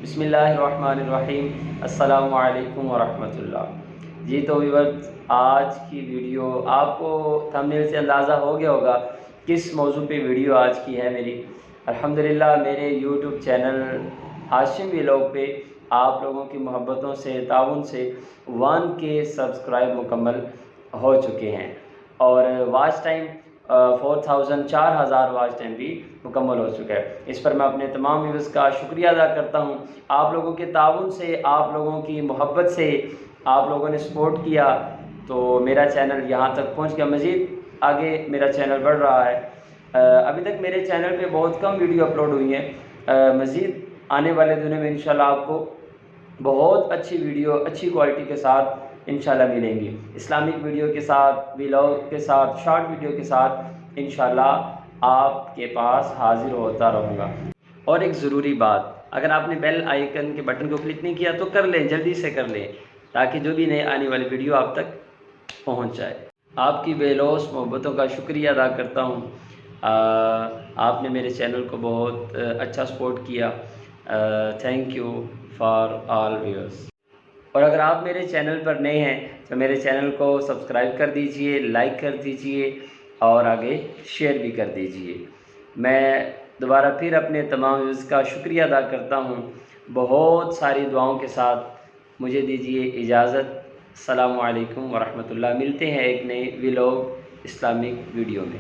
بسم اللہ الرحمن الرحیم، السلام علیکم ورحمۃ اللہ۔ جی تو ویورز، آج کی ویڈیو آپ کو تھمبنیل سے اندازہ ہو گیا ہوگا کس موضوع پہ ویڈیو آج کی ہے میری۔ الحمدللہ میرے یوٹیوب چینل ہاشم ولاگ پہ آپ لوگوں کی محبتوں سے، تعاون سے 1K سبسکرائب مکمل ہو چکے ہیں اور واچ ٹائم 4,000 واچ ٹائم بھی مکمل ہو چکا ہے۔ اس پر میں اپنے تمام ویورز کا شکریہ ادا کرتا ہوں۔ آپ لوگوں کے تعاون سے، آپ لوگوں کی محبت سے، آپ لوگوں نے سپورٹ کیا تو میرا چینل یہاں تک پہنچ گیا۔ مزید آگے میرا چینل بڑھ رہا ہے۔ ابھی تک میرے چینل پہ بہت کم ویڈیو اپلوڈ ہوئی ہیں۔ مزید آنے والے دنوں میں انشاءاللہ آپ کو بہت اچھی ویڈیو، اچھی کوالٹی کے ساتھ انشاءاللہ ملیں گی، اسلامک ویڈیو کے ساتھ، ولاگ کے ساتھ، شارٹ ویڈیو کے ساتھ انشاءاللہ آپ کے پاس حاضر ہوتا رہوں گا۔ اور ایک ضروری بات، اگر آپ نے بیل آئیکن کے بٹن کو کلک نہیں کیا تو کر لیں، جلدی سے کر لیں تاکہ جو بھی نئے آنے والی ویڈیو آپ تک پہنچ جائے۔ آپ کی بے لوث محبتوں کا شکریہ ادا کرتا ہوں۔ آپ نے میرے چینل کو بہت اچھا سپورٹ کیا۔ Thank you for all viewers. اور اگر آپ میرے چینل پر نئے ہیں تو میرے چینل کو سبسکرائب کر دیجئے، لائک کر دیجئے اور آگے شیئر بھی کر دیجئے۔ میں دوبارہ پھر اپنے تمام ویورز کا شکریہ ادا کرتا ہوں۔ بہت ساری دعاؤں کے ساتھ مجھے دیجئے اجازت۔ السلام علیکم ورحمۃ اللہ۔ ملتے ہیں ایک نئے ولاگ اسلامک ویڈیو میں۔